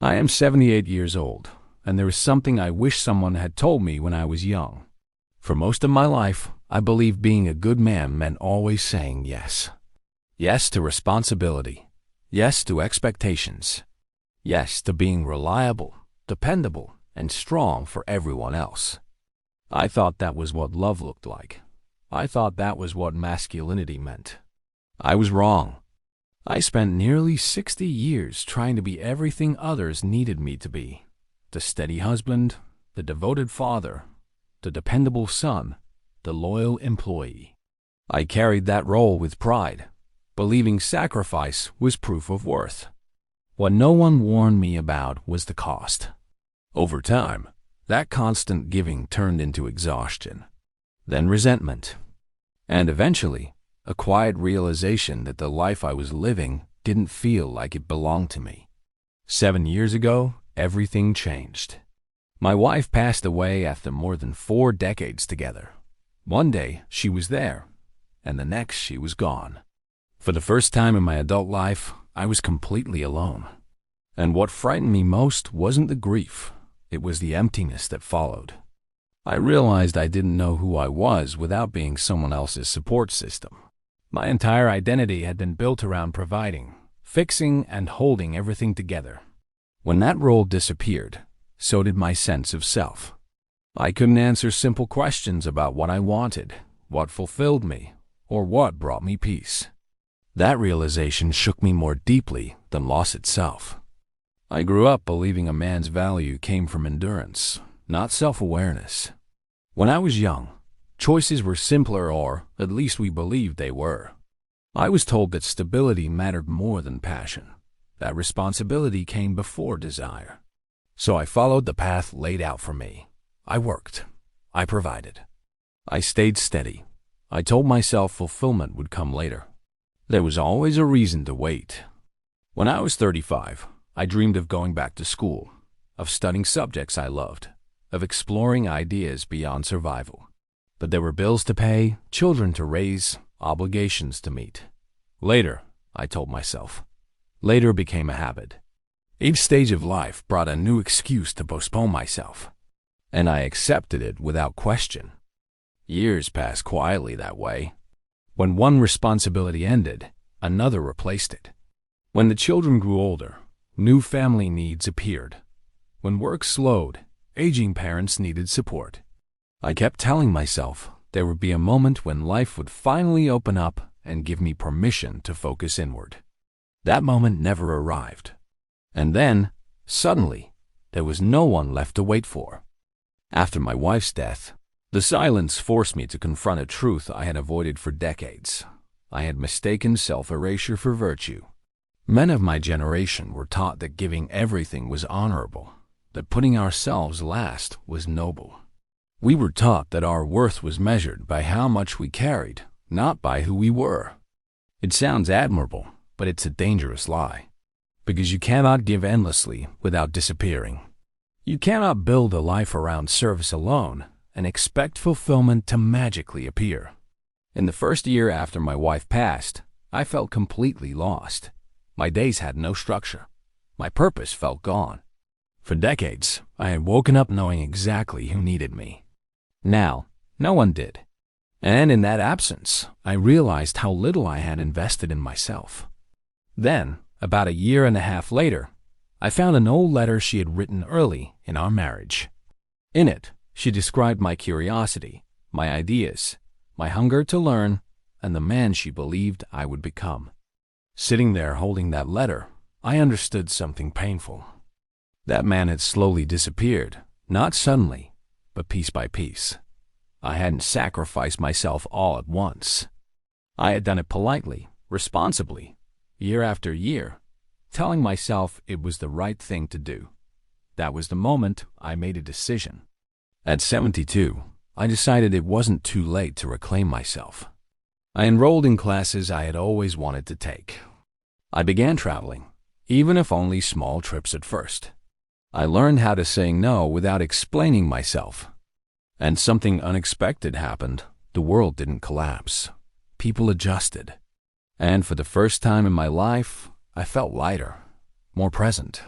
I am 78 years old, and there is something I wish someone had told me when I was young. For most of my life, I believed being a good man meant always saying yes. Yes to responsibility. Yes to expectations. Yes to being reliable, dependable, and strong for everyone else. I thought that was what love looked like. I thought that was what masculinity meant. I was wrong. I spent nearly 60 years trying to be everything others needed me to be. The steady husband, the devoted father, the dependable son, the loyal employee. I carried that role with pride, believing sacrifice was proof of worth. What no one warned me about was the cost. Over time, that constant giving turned into exhaustion, then resentment, and eventually, a quiet realization that the life I was living didn't feel like it belonged to me. 7 years ago, everything changed. My wife passed away after more than 4 decades together. One day, she was there, and the next, she was gone. For the first time in my adult life, I was completely alone. And what frightened me most wasn't the grief, it was the emptiness that followed. I realized I didn't know who I was without being someone else's support system. My entire identity had been built around providing, fixing, and holding everything together. When that role disappeared, so did my sense of self. I couldn't answer simple questions about what I wanted, what fulfilled me, or what brought me peace. That realization shook me more deeply than loss itself. I grew up believing a man's value came from endurance, not self-awareness. When I was young, choices were simpler, or at least we believed they were. I was told that stability mattered more than passion, that responsibility came before desire. So I followed the path laid out for me. I worked. I provided. I stayed steady. I told myself fulfillment would come later. There was always a reason to wait. When I was 35, I dreamed of going back to school, of studying subjects I loved, of exploring ideas beyond survival. But there were bills to pay, children to raise, obligations to meet. Later, I told myself. Later became a habit. Each stage of life brought a new excuse to postpone myself, and I accepted it without question. Years passed quietly that way. When one responsibility ended, another replaced it. When the children grew older, new family needs appeared. When work slowed, aging parents needed support. I kept telling myself there would be a moment when life would finally open up and give me permission to focus inward. That moment never arrived. And then, suddenly, there was no one left to wait for. After my wife's death, the silence forced me to confront a truth I had avoided for decades. I had mistaken self-erasure for virtue. Men of my generation were taught that giving everything was honorable, that putting ourselves last was noble. We were taught that our worth was measured by how much we carried, not by who we were. It sounds admirable, but it's a dangerous lie. Because you cannot give endlessly without disappearing. You cannot build a life around service alone and expect fulfillment to magically appear. In the first year after my wife passed, I felt completely lost. My days had no structure. My purpose felt gone. For decades, I had woken up knowing exactly who needed me. Now, no one did. And in that absence, I realized how little I had invested in myself. Then, about a year and a half later, I found an old letter she had written early in our marriage. In it, she described my curiosity, my ideas, my hunger to learn, and the man she believed I would become. Sitting there holding that letter, I understood something painful. That man had slowly disappeared, not suddenly, but piece by piece. I hadn't sacrificed myself all at once. I had done it politely, responsibly, year after year, telling myself it was the right thing to do. That was the moment I made a decision. At 72, I decided it wasn't too late to reclaim myself. I enrolled in classes I had always wanted to take. I began traveling, even if only small trips at first. I learned how to say no without explaining myself. And something unexpected happened. The world didn't collapse. People adjusted. And for the first time in my life, I felt lighter, more present.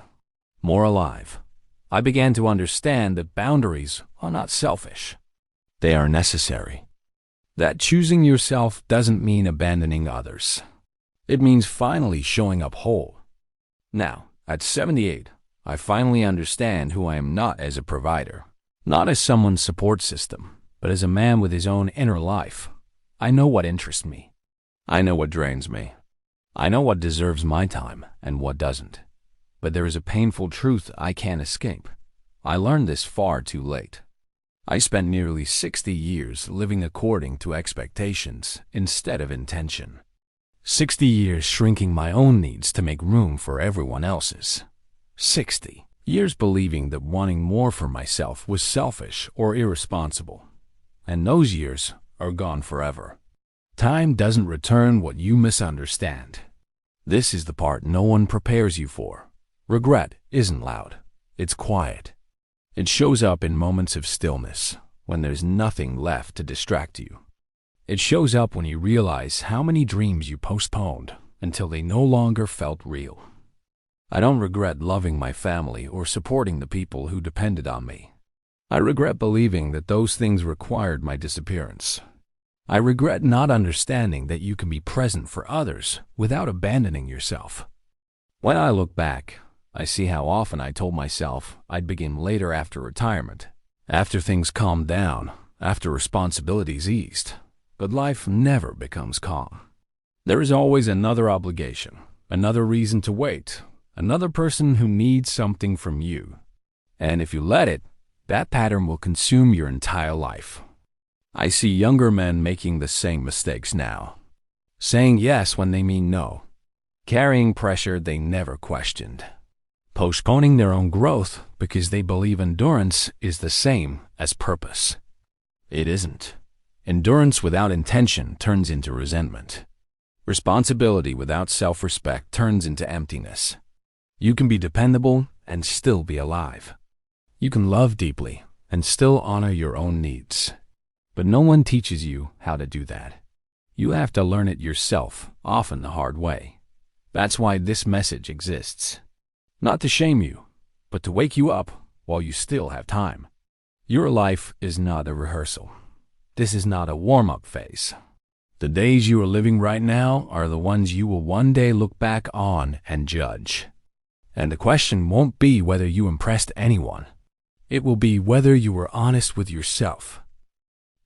more alive. I began to understand that boundaries are not selfish. They are necessary. That choosing yourself doesn't mean abandoning others. It means finally showing up whole. Now, at 78, I finally understand who I am not as a provider, not as someone's support system, but as a man with his own inner life. I know what interests me. I know what drains me. I know what deserves my time and what doesn't. But there is a painful truth I can't escape. I learned this far too late. I spent nearly 60 years living according to expectations instead of intention. 60 years shrinking my own needs to make room for everyone else's. 60 years believing that wanting more for myself was selfish or irresponsible. And those years are gone forever. Time doesn't return what you misunderstand. This is the part no one prepares you for. Regret isn't loud. It's quiet. It shows up in moments of stillness, when there's nothing left to distract you. It shows up when you realize how many dreams you postponed until they no longer felt real. I don't regret loving my family or supporting the people who depended on me. I regret believing that those things required my disappearance. I regret not understanding that you can be present for others without abandoning yourself. When I look back, I see how often I told myself I'd begin later after retirement, after things calmed down, after responsibilities eased. But life never becomes calm. There is always another obligation, another reason to wait, another person who needs something from you. And if you let it, that pattern will consume your entire life. I see younger men making the same mistakes now. Saying yes when they mean no. Carrying pressure they never questioned. Postponing their own growth because they believe endurance is the same as purpose. It isn't. Endurance without intention turns into resentment. Responsibility without self-respect turns into emptiness. You can be dependable and still be alive. You can love deeply and still honor your own needs. But no one teaches you how to do that. You have to learn it yourself, often the hard way. That's why this message exists. Not to shame you, but to wake you up while you still have time. Your life is not a rehearsal. This is not a warm-up phase. The days you are living right now are the ones you will one day look back on and judge. And the question won't be whether you impressed anyone. It will be whether you were honest with yourself.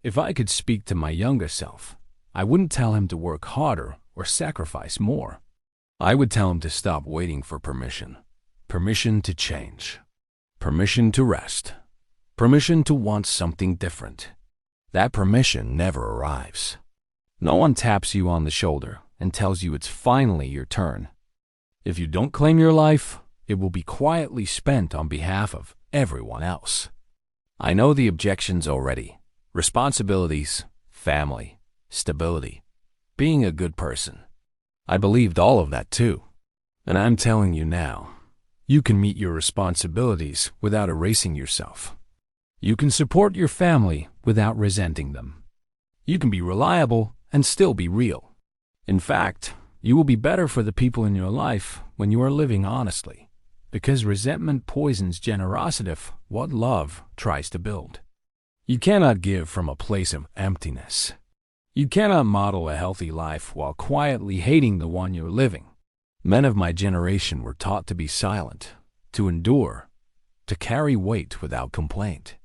If I could speak to my younger self, I wouldn't tell him to work harder or sacrifice more. I would tell him to stop waiting for permission. Permission to change. Permission to rest. Permission to want something different. That permission never arrives. No one taps you on the shoulder and tells you it's finally your turn. If you don't claim your life, it will be quietly spent on behalf of everyone else. I know the objections already. Responsibilities, family, stability, being a good person. I believed all of that too. And I'm telling you now, you can meet your responsibilities without erasing yourself. You can support your family without resenting them. You can be reliable and still be real. In fact, you will be better for the people in your life when you are living honestly, because resentment poisons generosity of what love tries to build. You cannot give from a place of emptiness. You cannot model a healthy life while quietly hating the one you're living. Men of my generation were taught to be silent, to endure, to carry weight without complaint.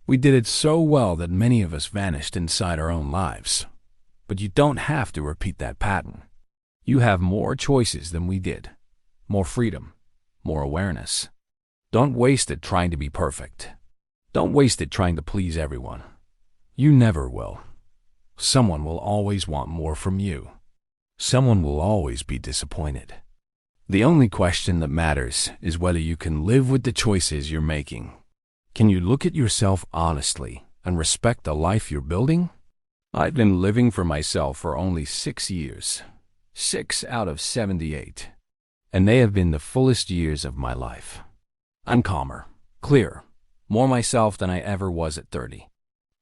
We did it so well that many of us vanished inside our own lives. But you don't have to repeat that pattern. You have more choices than we did, more freedom, more awareness. Don't waste it trying to be perfect. Don't waste it trying to please everyone. You never will. Someone will always want more from you. Someone will always be disappointed. The only question that matters is whether you can live with the choices you're making. Can you look at yourself honestly and respect the life you're building? I've been living for myself for only 6 years. 6 out of 78. And they have been the fullest years of my life. I'm calmer, clearer, more myself than I ever was at 30.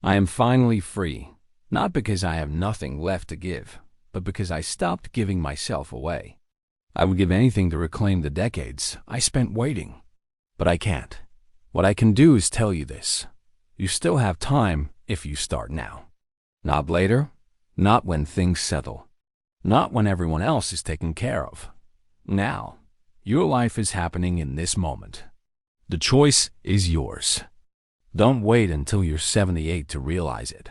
I am finally free, not because I have nothing left to give, but because I stopped giving myself away. I would give anything to reclaim the decades I spent waiting. But I can't. What I can do is tell you this. You still have time if you start now. Not later, not when things settle, not when everyone else is taken care of. Now, your life is happening in this moment. The choice is yours. Don't wait until you're 78 to realize it.